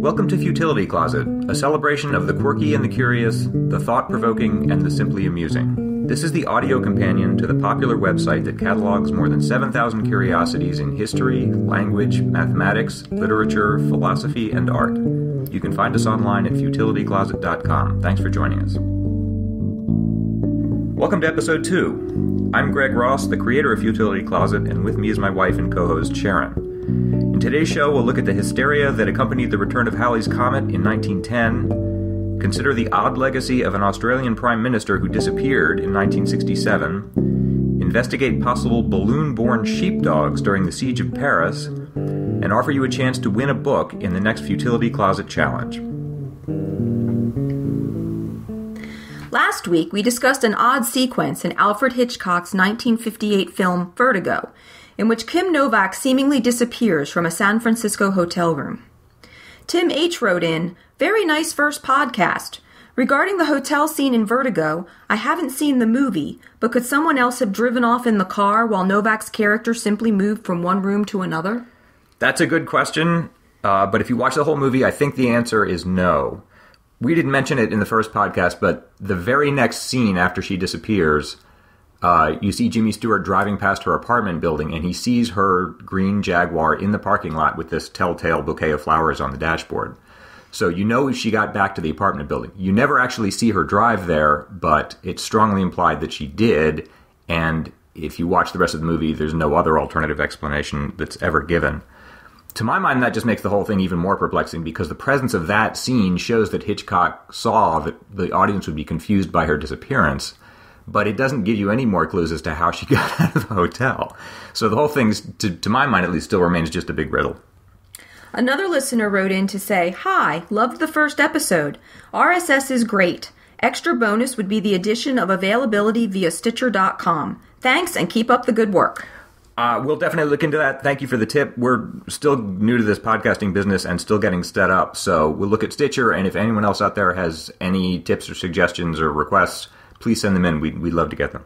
Welcome to Futility Closet, a celebration of the quirky and the curious, the thought-provoking and the simply amusing. This is the audio companion to the popular website that catalogs more than 7,000 curiosities in history, language, mathematics, literature, philosophy, and art. You can find us online at futilitycloset.com. Thanks for joining us. Welcome to episode 2. I'm Greg Ross, the creator of Futility Closet, and with me is my wife and co-host Sharon. In today's show, we'll look at the hysteria that accompanied the return of Halley's Comet in 1910, consider the odd legacy of an Australian prime minister who disappeared in 1967, investigate possible balloon-born sheepdogs during the Siege of Paris, and offer you a chance to win a book in the next Futility Closet Challenge. Last week, we discussed an odd sequence in Alfred Hitchcock's 1958 film Vertigo, in which Kim Novak seemingly disappears from a San Francisco hotel room. Tim H. wrote in, "Very nice first podcast. Regarding the hotel scene in Vertigo, I haven't seen the movie, but could someone else have driven off in the car while Novak's character simply moved from one room to another?" That's a good question, but if you watch the whole movie, I think the answer is no. We didn't mention it in the first podcast, but the very next scene after she disappears, you see Jimmy Stewart driving past her apartment building, and he sees her green Jaguar in the parking lot with this telltale bouquet of flowers on the dashboard. So you know she got back to the apartment building. You never actually see her drive there, but it's strongly implied that she did, and if you watch the rest of the movie, there's no other alternative explanation that's ever given. To my mind, that just makes the whole thing even more perplexing, because the presence of that scene shows that Hitchcock saw that the audience would be confused by her disappearance, but it doesn't give you any more clues as to how she got out of the hotel. So the whole thing, to my mind at least, still remains just a big riddle. Another listener wrote in to say, "Hi, loved the first episode. RSS is great. Extra bonus would be the addition of availability via Stitcher.com. Thanks, and keep up the good work." We'll definitely look into that. Thank you for the tip. We're still new to this podcasting business and still getting set up, so we'll look at Stitcher, and if anyone else out there has any tips or suggestions or requests, please send them in. We'd love to get them.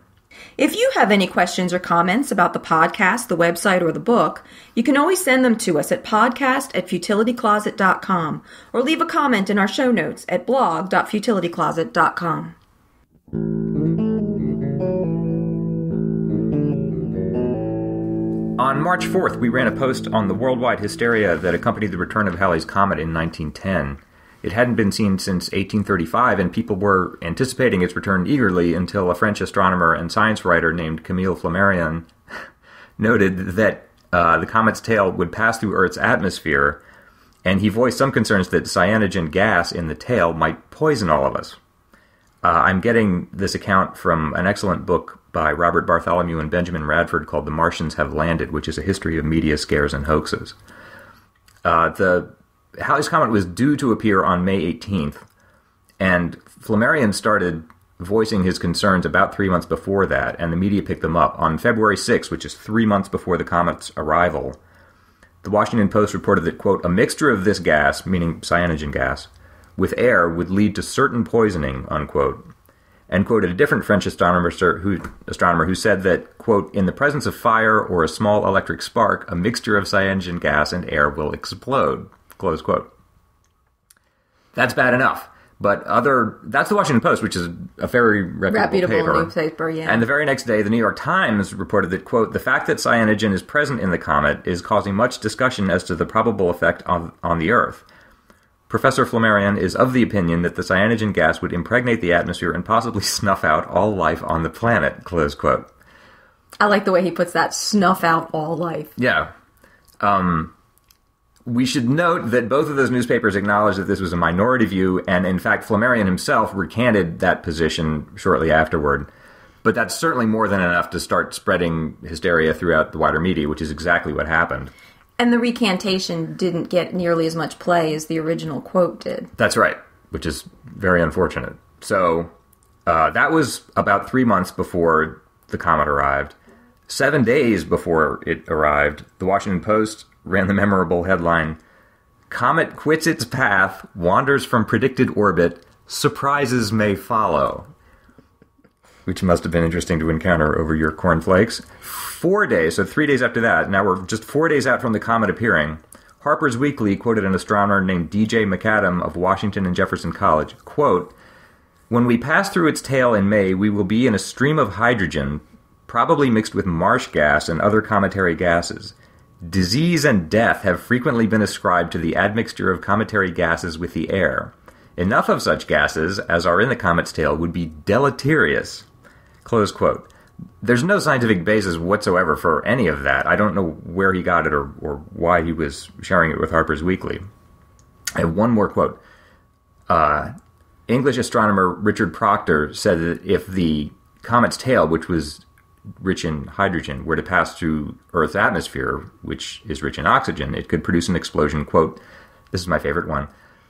If you have any questions or comments about the podcast, the website, or the book, you can always send them to us at podcast@futilitycloset.com or leave a comment in our show notes at blog.futilitycloset.com. On March 4th, we ran a post on the worldwide hysteria that accompanied the return of Halley's Comet in 1910. It hadn't been seen since 1835, and people were anticipating its return eagerly until a French astronomer and science writer named Camille Flammarion noted that the comet's tail would pass through Earth's atmosphere, and he voiced some concerns that cyanogen gas in the tail might poison all of us. I'm getting this account from an excellent book by Robert Bartholomew and Benjamin Radford called The Martians Have Landed, which is a history of media scares and hoaxes. The Halley's Comet was due to appear on May 18th, and Flammarion started voicing his concerns about 3 months before that, and the media picked them up. On February 6th, which is 3 months before the comet's arrival, the Washington Post reported that, quote, "a mixture of this gas," meaning cyanogen gas, "with air would lead to certain poisoning," unquote, and quoted a different French astronomer who said that, quote, "in the presence of fire or a small electric spark, a mixture of cyanogen gas and air will explode," close quote. That's bad enough. But that's the Washington Post, which is a very reputable newspaper, yeah. And the very next day, the New York Times reported that, quote, "the fact that cyanogen is present in the comet is causing much discussion as to the probable effect on the Earth. Professor Flammarion is of the opinion that the cyanogen gas would impregnate the atmosphere and possibly snuff out all life on the planet," close quote. I like the way he puts that, snuff out all life. Yeah. We should note that both of those newspapers acknowledged that this was a minority view, and in fact, Flammarion himself recanted that position shortly afterward. But that's certainly more than enough to start spreading hysteria throughout the wider media, which is exactly what happened. And the recantation didn't get nearly as much play as the original quote did. That's right, which is very unfortunate. So that was about 3 months before the comet arrived. 7 days before it arrived, the Washington Post ran the memorable headline, "Comet quits its path, wanders from predicted orbit, surprises may follow," which must have been interesting to encounter over your cornflakes. 4 days, so 3 days after that, now we're just 4 days out from the comet appearing, Harper's Weekly quoted an astronomer named D.J. McAdam of Washington and Jefferson College, quote, "When we pass through its tail in May, we will be in a stream of hydrogen, probably mixed with marsh gas and other cometary gases. Disease and death have frequently been ascribed to the admixture of cometary gases with the air. Enough of such gases as are in the comet's tail would be deleterious." Close quote. There's no scientific basis whatsoever for any of that. I don't know where he got it or why he was sharing it with Harper's Weekly. I have one more quote. English astronomer Richard Proctor said that if the comet's tail, which was rich in hydrogen, were to pass through Earth's atmosphere, which is rich in oxygen, it could produce an explosion, quote, this is my favorite one,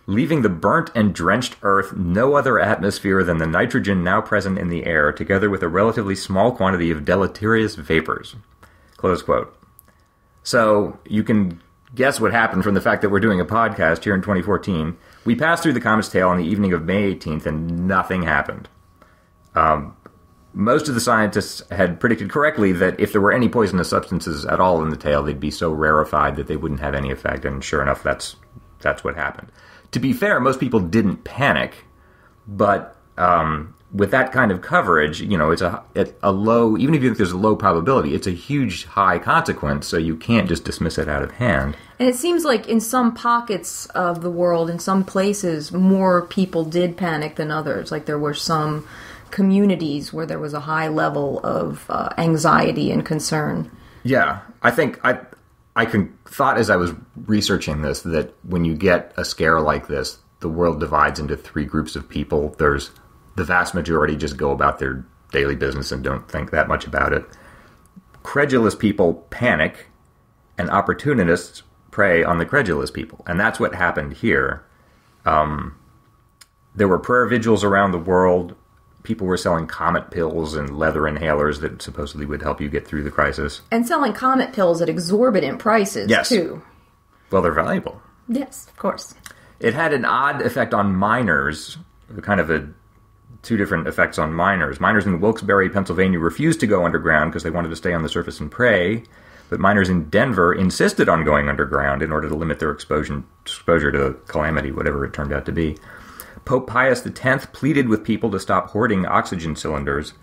"leaving the burnt and drenched Earth no other atmosphere than the nitrogen now present in the air, together with a relatively small quantity of deleterious vapors." Close quote. So you can guess what happened from the fact that we're doing a podcast here in 2014. We passed through the comet's tail on the evening of May 18th, and nothing happened. Most of the scientists had predicted correctly that if there were any poisonous substances at all in the tail, they'd be so rarefied that they wouldn't have any effect, and sure enough, that's what happened. To be fair, most people didn't panic, but with that kind of coverage, it's a low, even if you think there's a low probability, it's a huge high consequence, so you can't just dismiss it out of hand. And it seems like in some pockets of the world, in some places, more people did panic than others. Like there were some communities where there was a high level of anxiety and concern. Yeah, I think I thought as I was researching this that when you get a scare like this, the world divides into three groups of people. There's the vast majority just go about their daily business and don't think that much about it. Credulous people panic, and opportunists prey on the credulous people. And that's what happened here. There were prayer vigils around the world. People were selling comet pills and leather inhalers that supposedly would help you get through the crisis. And selling comet pills at exorbitant prices, yes. too. Well, they're valuable. Yes, of course. It had an odd effect on miners, kind of two different effects on miners. Miners in Wilkes-Barre, Pennsylvania refused to go underground because they wanted to stay on the surface and pray, but miners in Denver insisted on going underground in order to limit their exposure to calamity, whatever it turned out to be. Pope Pius X pleaded with people to stop hoarding oxygen cylinders,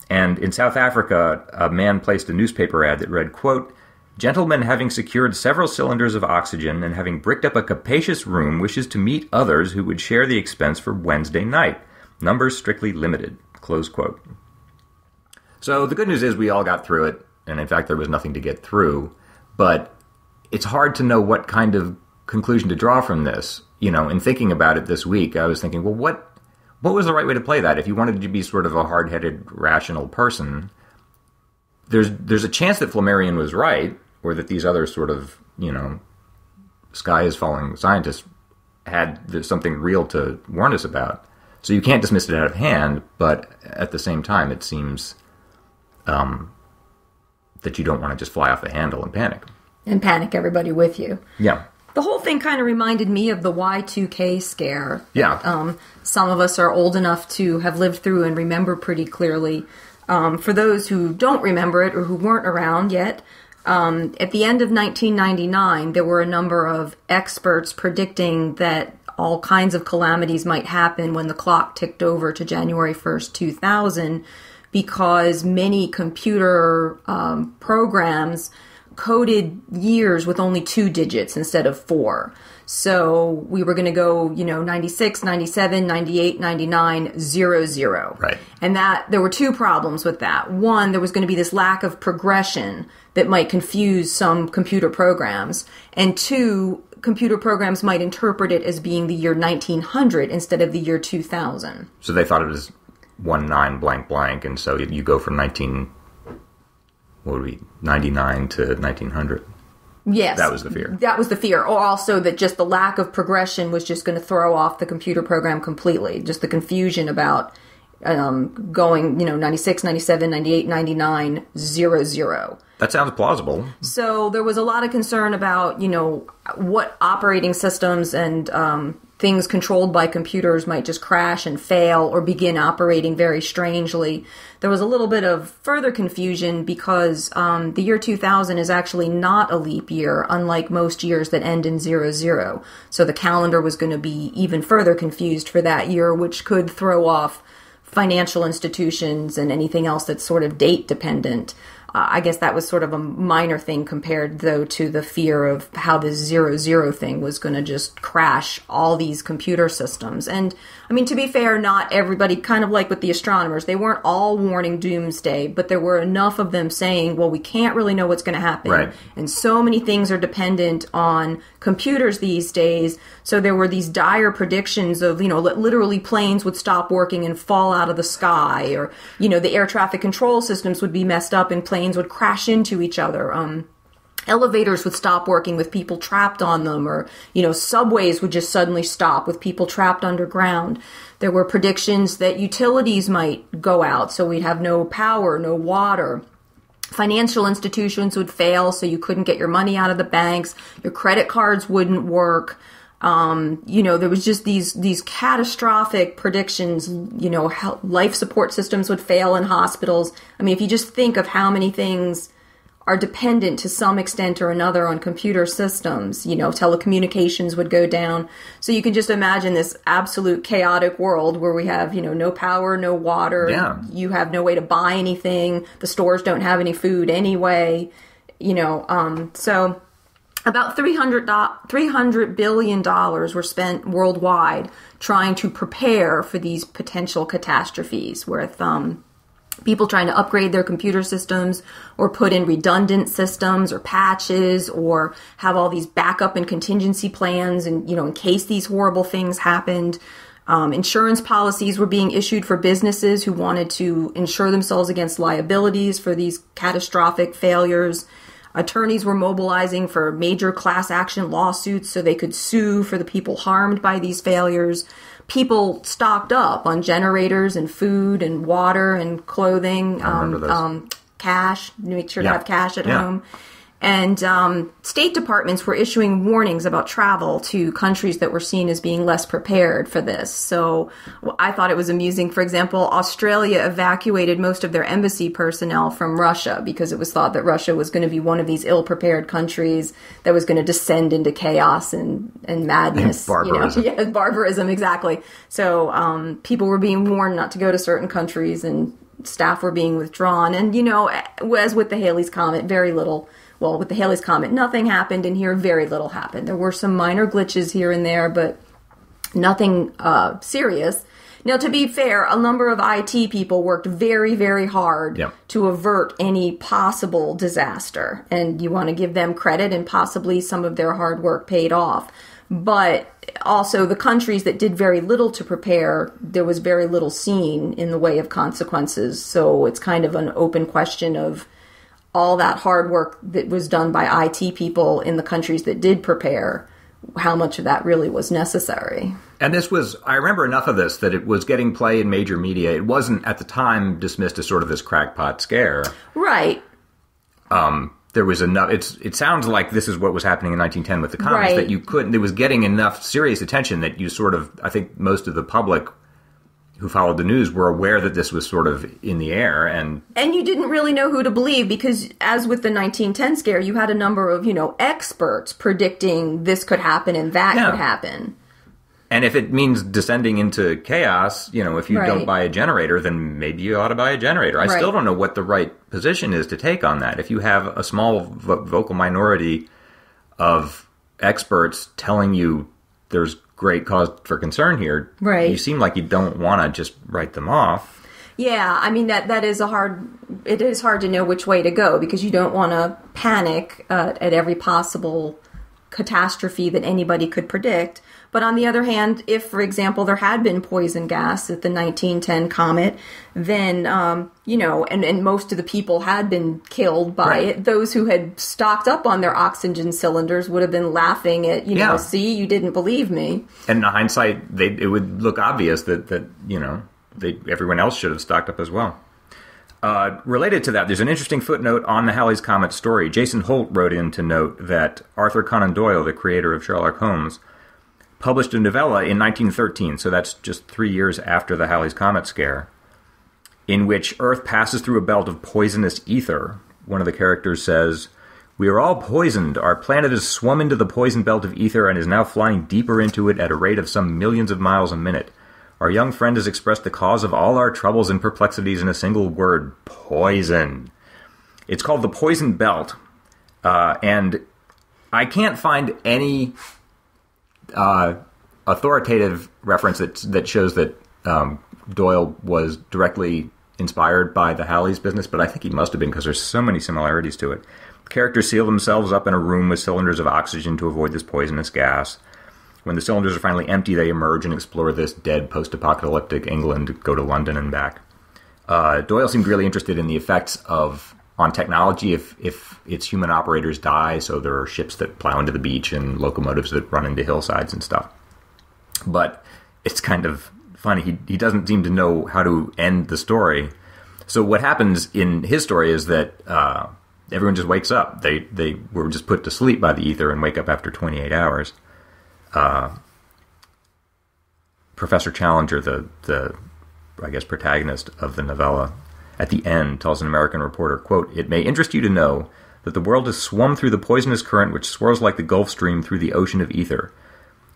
and in South Africa, a man placed a newspaper ad that read, quote, "Gentleman having secured several cylinders of oxygen and having bricked up a capacious room wishes to meet others who would share the expense for Wednesday night. Numbers strictly limited." Close quote. So the good news is we all got through it, and in fact there was nothing to get through, but it's hard to know what kind of conclusion to draw from this. In thinking about it this week, I was thinking, well, what was the right way to play that? If you wanted to be sort of a hard-headed, rational person, there's a chance that Flammarion was right, or that these other sort of, sky is falling scientists had something real to warn us about. So you can't dismiss it out of hand, but at the same time, it seems that you don't want to just fly off the handle and panic. And panic everybody with you. Yeah. The whole thing kind of reminded me of the Y2K scare. Yeah. Some of us are old enough to have lived through and remember pretty clearly. For those who don't remember it or who weren't around yet, at the end of 1999, there were a number of experts predicting that all kinds of calamities might happen when the clock ticked over to January 1st, 2000, because many computer programs coded years with only 2 digits instead of 4. So we were going to go, 96, 97, 98, 99, 00. Right. And that there were 2 problems with that. One, there was going to be this lack of progression that might confuse some computer programs. And 2, computer programs might interpret it as being the year 1900 instead of the year 2000. So they thought it was 19 blank blank, and so you go from 99 to 1900. Yes. That was the fear. That was the fear. Or also that just the lack of progression was just going to throw off the computer program completely. Just the confusion about going, 96, 97, 98, 99, 00. That sounds plausible. So there was a lot of concern about, what operating systems and things controlled by computers might just crash and fail or begin operating very strangely. There was a little bit of further confusion because the year 2000 is actually not a leap year, unlike most years that end in 00. So the calendar was going to be even further confused for that year, which could throw off financial institutions and anything else that's sort of date dependent. I guess that was sort of a minor thing compared, though, to the fear of how this 00 thing was going to just crash all these computer systems. And, I mean, to be fair, not everybody, kind of like with the astronomers, they weren't all warning doomsday, but there were enough of them saying, well, we can't really know what's going to happen. Right. And so many things are dependent on computers these days. So there were these dire predictions of, literally planes would stop working and fall out of the sky, or, the air traffic control systems would be messed up and planes would crash into each other. Elevators would stop working with people trapped on them, or, subways would just suddenly stop with people trapped underground. There were predictions that utilities might go out, so we'd have no power, no water. Financial institutions would fail, so you couldn't get your money out of the banks. Your credit cards wouldn't work. There was just these catastrophic predictions, how life support systems would fail in hospitals. I mean, if you just think of how many things are dependent to some extent or another on computer systems, telecommunications would go down. So you can just imagine this absolute chaotic world where we have, no power, no water. Yeah. You have no way to buy anything. The stores don't have any food anyway, so about $300 billion were spent worldwide trying to prepare for these potential catastrophes, with people trying to upgrade their computer systems or put in redundant systems or patches or have all these backup and contingency plans and, in case these horrible things happened. Insurance policies were being issued for businesses who wanted to insure themselves against liabilities for these catastrophic failures. Attorneys were mobilizing for major class action lawsuits so they could sue for the people harmed by these failures. People stocked up on generators and food and water and clothing, cash, make sure to have cash at home. And state departments were issuing warnings about travel to countries that were seen as being less prepared for this. So I thought it was amusing. For example, Australia evacuated most of their embassy personnel from Russia because it was thought that Russia was going to be one of these ill-prepared countries that was going to descend into chaos and madness. And barbarism. Barbarism, exactly. So people were being warned not to go to certain countries, and staff were being withdrawn. And, as with the Halley's Comet, very little. Well, with the Halley's Comet, nothing happened, and here very little happened. There were some minor glitches here and there, but nothing serious. Now, to be fair, a number of IT people worked very, very hard to avert any possible disaster, and you want to give them credit, and possibly some of their hard work paid off. But also, the countries that did very little to prepare, there was very little seen in the way of consequences, so it's kind of an open question of all that hard work that was done by IT people in the countries that did prepare, how much of that really was necessary. And I remember enough of this that it was getting play in major media. It wasn't at the time dismissed as sort of this crackpot scare. Right. There was enough. It sounds like this is what was happening in 1910 with the comets, that it was getting enough serious attention that you sort of, I think most of the public who followed the news were aware that this was sort of in the air. And you didn't really know who to believe because, as with the 1910 scare, you had a number of, experts predicting this could happen and that could happen. And if it means descending into chaos, if you don't buy a generator, then maybe you ought to buy a generator. I still don't know what the right position is to take on that. If you have a small vocal minority of experts telling you there's great cause for concern here, you seem like you don't want to just write them off. Yeah, I mean, it is hard to know which way to go because you don't want to panic at every possible catastrophe that anybody could predict. But on the other hand, if, for example, there had been poison gas at the 1910 comet, then, and most of the people had been killed by it, those who had stocked up on their oxygen cylinders would have been laughing at, see, you didn't believe me. And in hindsight, it would look obvious that everyone else should have stocked up as well. Related to that, there's an interesting footnote on the Halley's Comet story. Jason Holt wrote in to note that Arthur Conan Doyle, the creator of Sherlock Holmes, published a novella in 1913, so that's just 3 years after the Halley's Comet scare, in which Earth passes through a belt of poisonous ether. One of the characters says, "We are all poisoned. Our planet has swum into the poison belt of ether and is now flying deeper into it at a rate of some millions of miles a minute. Our young friend has expressed the cause of all our troubles and perplexities in a single word, poison." It's called the Poison Belt, and I can't find any authoritative reference that shows that Doyle was directly inspired by the Halley's business, but I think he must have been because there's so many similarities to it. Characters seal themselves up in a room with cylinders of oxygen to avoid this poisonous gas. When the cylinders are finally empty, they emerge and explore this dead post-apocalyptic England, go to London and back. Doyle seemed really interested in the effects on technology if its human operators die, so there are ships that plow into the beach and locomotives that run into hillsides and stuff. But it's kind of funny. He doesn't seem to know how to end the story. So what happens in his story is that everyone just wakes up. They were just put to sleep by the ether and wake up after 28 hours. Professor Challenger, the I guess protagonist of the novella, at the end tells an American reporter, quote, "It may interest you to know that the world has swum through the poisonous current which swirls like the Gulf Stream through the ocean of ether.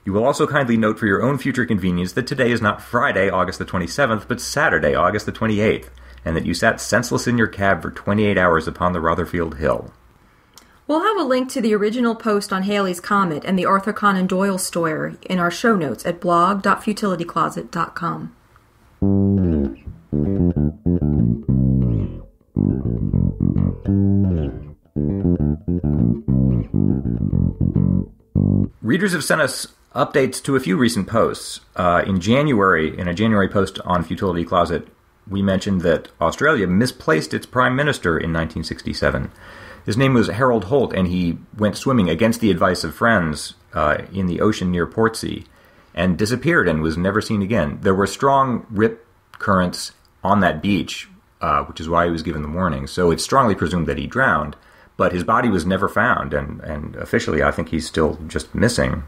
You will also kindly note for your own future convenience that today is not Friday, August the 27th, but Saturday, August the 28th, and that you sat senseless in your cab for 28 hours upon the Rotherfield Hill." We'll have a link to the original post on Halley's Comet and the Arthur Conan Doyle story in our show notes at blog.futilitycloset.com. Readers have sent us updates to a few recent posts. In a January post on Futility Closet, we mentioned that Australia misplaced its Prime Minister in 1967. His name was Harold Holt, and he went swimming against the advice of friends in the ocean near Portsea and disappeared and was never seen again. There were strong rip currents on that beach, which is why he was given the warning. So it's strongly presumed that he drowned, but his body was never found, and officially I think he's still just missing.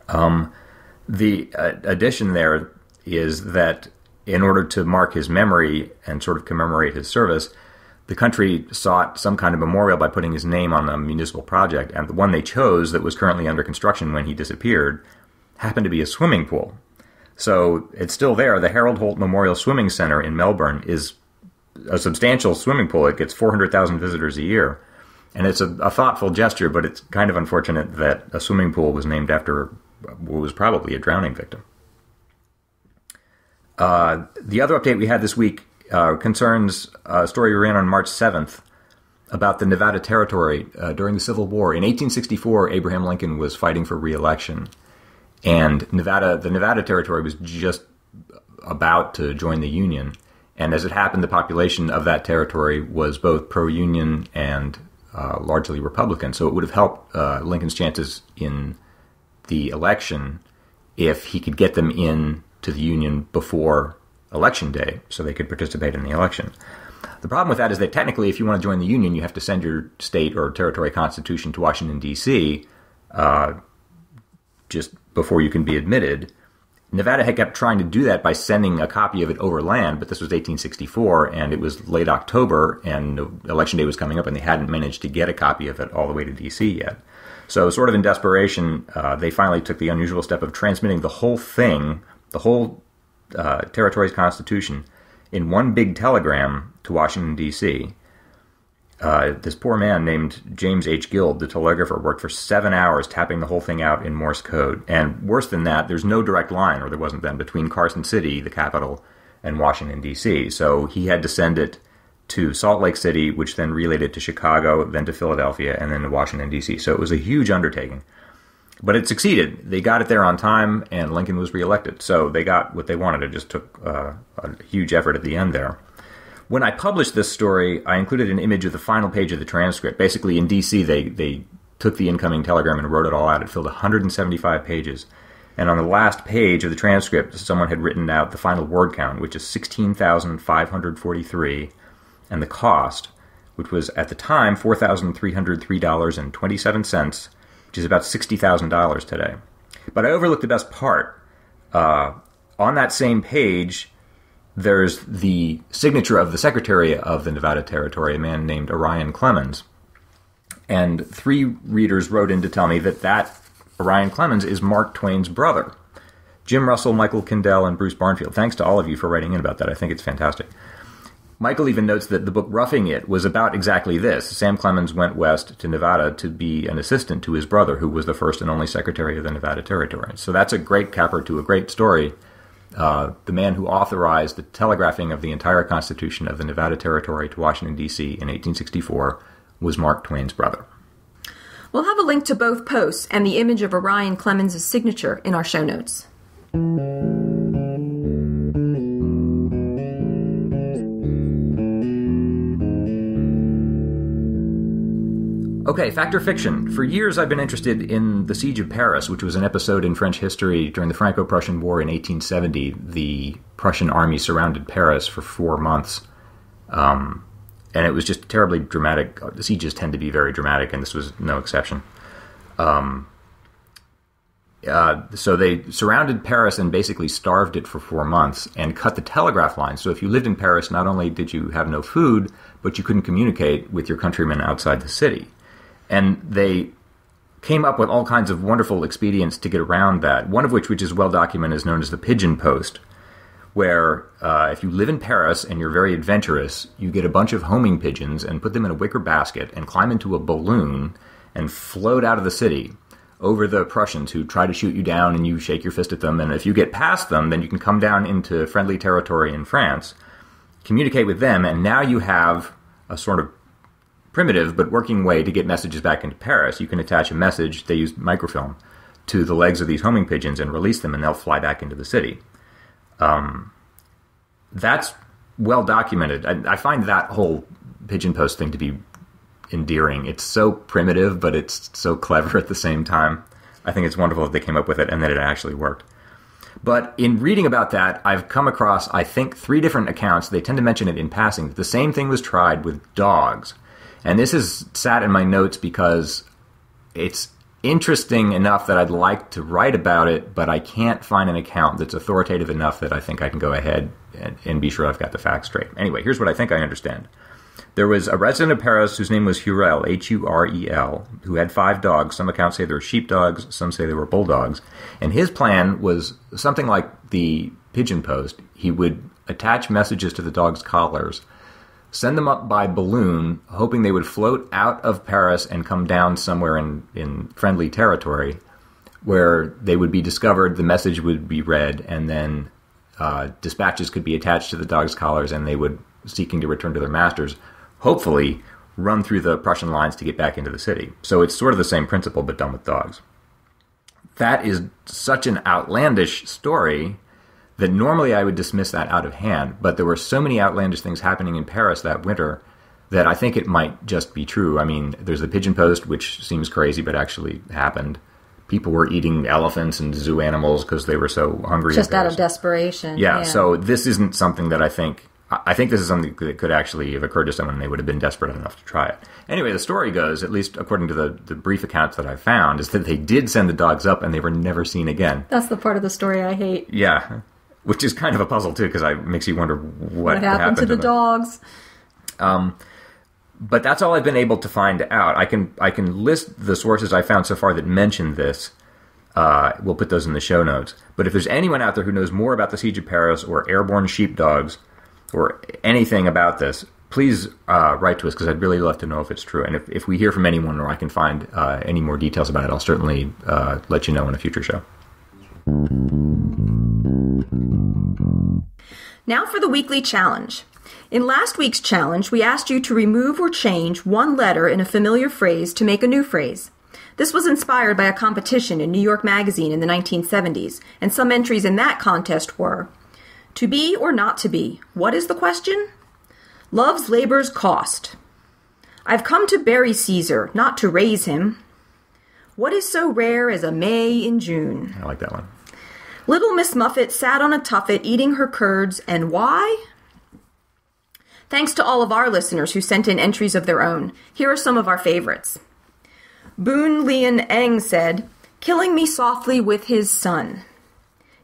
The addition there is that in order to mark his memory and sort of commemorate his service, the country sought some kind of memorial by putting his name on a municipal project, and the one they chose that was currently under construction when he disappeared happened to be a swimming pool. So it's still there. The Harold Holt Memorial Swimming Centre in Melbourne is a substantial swimming pool. It gets 400,000 visitors a year, and it's a thoughtful gesture, but it's kind of unfortunate that a swimming pool was named after what was probably a drowning victim. The other update we had this week concerns a story we ran on March 7th about the Nevada Territory during the Civil War. In 1864, Abraham Lincoln was fighting for re-election, and the Nevada Territory was just about to join the Union. And as it happened, the population of that territory was both pro-Union and largely Republican. So it would have helped Lincoln's chances in the election if he could get them in to the Union before Election Day so they could participate in the election. The problem with that is that technically if you want to join the Union, you have to send your state or territory constitution to Washington, D.C. Just before you can be admitted. Nevada had kept trying to do that by sending a copy of it overland, but this was 1864, and it was late October, and Election Day was coming up, and they hadn't managed to get a copy of it all the way to D.C. yet. So sort of in desperation, they finally took the unusual step of transmitting the whole thing, the whole territory's constitution, in one big telegram to Washington, D.C. This poor man named James H. Guild, the telegrapher, worked for 7 hours tapping the whole thing out in Morse code. And worse than that, there's no direct line, or there wasn't then, between Carson City, the capital, and Washington, D.C. So he had to send it to Salt Lake City, which then relayed it to Chicago, then to Philadelphia, and then to Washington, D.C. So it was a huge undertaking. But it succeeded. They got it there on time, and Lincoln was reelected. So they got what they wanted. It just took a huge effort at the end there. When I published this story, I included an image of the final page of the transcript. Basically, in D.C., they took the incoming telegram and wrote it all out. It filled 175 pages. And on the last page of the transcript, someone had written out the final word count, which is 16,543, and the cost, which was at the time $4,303.27, which is about $60,000 today. But I overlooked the best part. On that same page, there's the signature of the Secretary of the Nevada Territory, a man named Orion Clemens. And 3 readers wrote in to tell me that Orion Clemens is Mark Twain's brother. Jim Russell, Michael Kindell, and Bruce Barnfield. Thanks to all of you for writing in about that. I think it's fantastic. Michael even notes that the book Roughing It was about exactly this. Sam Clemens went west to Nevada to be an assistant to his brother, who was the first and only Secretary of the Nevada Territory. So that's a great capper to a great story. The man who authorized the telegraphing of the entire Constitution of the Nevada Territory to Washington, D.C. in 1864 was Mark Twain's brother. We'll have a link to both posts and the image of Orion Clemens' signature in our show notes. Okay, fact or fiction. For years I've been interested in the Siege of Paris, which was an episode in French history during the Franco-Prussian War in 1870. The Prussian army surrounded Paris for 4 months, and it was just terribly dramatic. The sieges tend to be very dramatic, and this was no exception. So they surrounded Paris and basically starved it for 4 months and cut the telegraph line. So if you lived in Paris, not only did you have no food, but you couldn't communicate with your countrymen outside the city. And they came up with all kinds of wonderful expedients to get around that, one of which is well documented, is known as the pigeon post, where if you live in Paris and you're very adventurous, you get a bunch of homing pigeons and put them in a wicker basket and climb into a balloon and float out of the city over the Prussians who try to shoot you down, and you shake your fist at them. And if you get past them, then you can come down into friendly territory in France, communicate with them, and now you have a sort of primitive but working way to get messages back into Paris. You can attach a message, they use microfilm, to the legs of these homing pigeons and release them, and they'll fly back into the city. That's well documented. I find that whole pigeon post thing to be endearing. It's so primitive, but it's so clever at the same time. I think it's wonderful that they came up with it and that it actually worked. But in reading about that, I've come across, I think, 3 different accounts. They tend to mention it in passing. The same thing was tried with dogs. And this is sat in my notes because it's interesting enough that I'd like to write about it, but I can't find an account that's authoritative enough that I think I can go ahead and be sure I've got the facts straight. Anyway, here's what I think I understand. There was a resident of Paris whose name was Hurel, H-U-R-E-L, who had 5 dogs. Some accounts say they were sheepdogs, some say they were bulldogs. And his plan was something like the pigeon post. He would attach messages to the dogs' collars, send them up by balloon, hoping they would float out of Paris and come down somewhere in friendly territory where they would be discovered, the message would be read, and then dispatches could be attached to the dogs' collars, and they would, seeking to return to their masters, hopefully run through the Prussian lines to get back into the city. So it's sort of the same principle, but done with dogs. That is such an outlandish story that normally I would dismiss that out of hand, but there were so many outlandish things happening in Paris that winter that I think it might just be true. I mean, there's the pigeon post, which seems crazy, but actually happened. People were eating elephants and zoo animals because they were so hungry. Just out of desperation. Yeah, so this isn't something that I think this is something that could actually have occurred to someone, and they would have been desperate enough to try it. Anyway, the story goes, at least according to the brief accounts that I found, is that they did send the dogs up and they were never seen again. That's the part of the story I hate. Yeah. Which is kind of a puzzle, too, because it makes you wonder what happened to the dogs. But that's all I've been able to find out. I can list the sources I found so far that mention this. We'll put those in the show notes. But if there's anyone out there who knows more about the Siege of Paris or airborne sheepdogs or anything about this, please write to us, because I'd really love to know if it's true. And if we hear from anyone or I can find any more details about it, I'll certainly let you know in a future show. Now for the weekly challenge. In last week's challenge, we asked you to remove or change one letter in a familiar phrase to make a new phrase. This was inspired by a competition in New York Magazine in the 1970s, and some entries in that contest were: to be or not to be, what is the question? Love's labor's cost. I've come to bury Caesar, not to raise him. What is so rare as a May in June? I like that one. Little Miss Muffet sat on a tuffet eating her curds, and why? Thanks to all of our listeners who sent in entries of their own. Here are some of our favorites. Boon Lian Eng said, killing me softly with his son.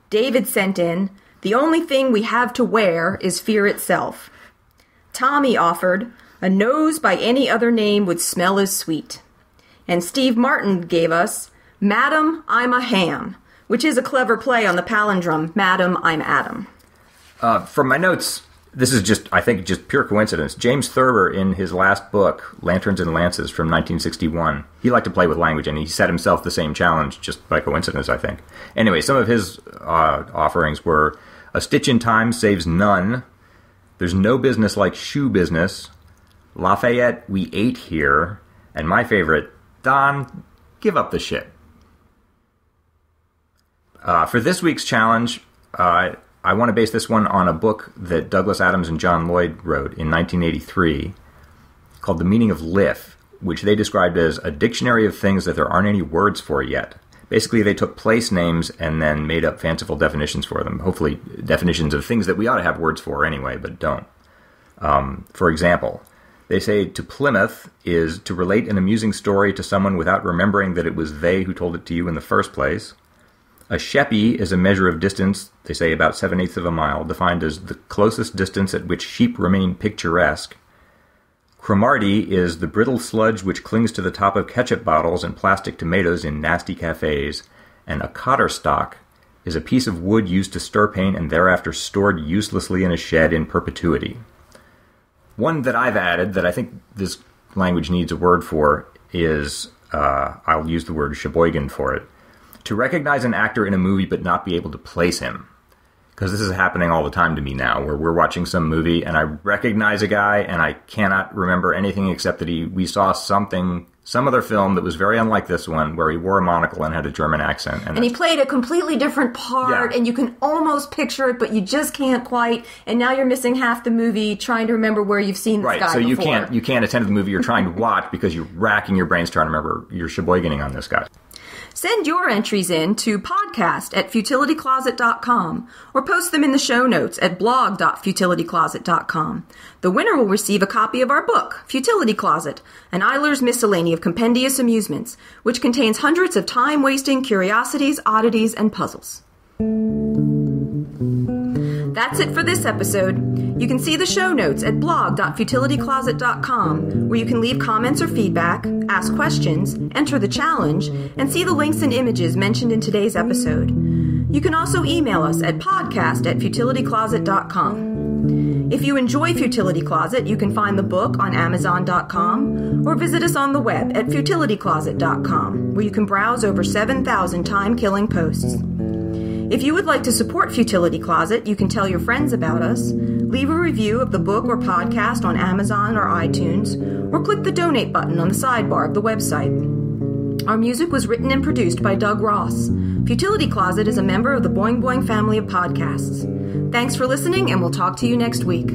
David sent in, the only thing we have to wear is fear itself. Tommy offered, a nose by any other name would smell as sweet. And Steve Martin gave us, Madam, I'm a ham, which is a clever play on the palindrome, Madam, I'm Adam. From my notes, this is just pure coincidence. James Thurber, in his last book, Lanterns and Lances from 1961, he liked to play with language, and he set himself the same challenge just by coincidence, I think. Anyway, some of his offerings were, a stitch in time saves none, there's no business like shoe business, Lafayette, we ate here, and my favorite, Don, give up the shit. For this week's challenge, I want to base this one on a book that Douglas Adams and John Lloyd wrote in 1983 called The Meaning of Liff, which they described as a dictionary of things that there aren't any words for yet. Basically, they took place names and then made up fanciful definitions for them, hopefully definitions of things that we ought to have words for anyway, but don't. For example, they say to Plymouth is to relate an amusing story to someone without remembering that it was they who told it to you in the first place. A sheppy is a measure of distance, they say about 7/8 of a mile, defined as the closest distance at which sheep remain picturesque. Cromartie is the brittle sludge which clings to the top of ketchup bottles and plastic tomatoes in nasty cafes. And a cotterstock is a piece of wood used to stir paint and thereafter stored uselessly in a shed in perpetuity. One that I've added that I think this language needs a word for is, I'll use the word Sheboygan for it, to recognize an actor in a movie but not be able to place him. Because this is happening all the time to me now, where we're watching some movie and I recognize a guy and I cannot remember anything except that we saw some other film that was very unlike this one, where he wore a monocle and had a German accent. And he played a completely different part, and you can almost picture it, but you just can't quite. And now you're missing half the movie trying to remember where you've seen this guy before. Right, so you can't attend to the movie you're trying to watch because you're racking your brains trying to remember you're Sheboyganing on this guy. Send your entries in to podcast@futilitycloset.com or post them in the show notes at blog.futilitycloset.com. The winner will receive a copy of our book, Futility Closet, an Eilers Miscellany of Compendious Amusements, which contains hundreds of time-wasting curiosities, oddities, and puzzles. That's it for this episode. You can see the show notes at blog.futilitycloset.com, where you can leave comments or feedback, ask questions, enter the challenge, and see the links and images mentioned in today's episode. You can also email us at podcast@futilitycloset.com. If you enjoy Futility Closet, you can find the book on Amazon.com or visit us on the web at futilitycloset.com, where you can browse over 7,000 time-killing posts. If you would like to support Futility Closet, you can tell your friends about us, leave a review of the book or podcast on Amazon or iTunes, or click the donate button on the sidebar of the website. Our music was written and produced by Doug Ross. Futility Closet is a member of the Boing Boing family of podcasts. Thanks for listening, and we'll talk to you next week.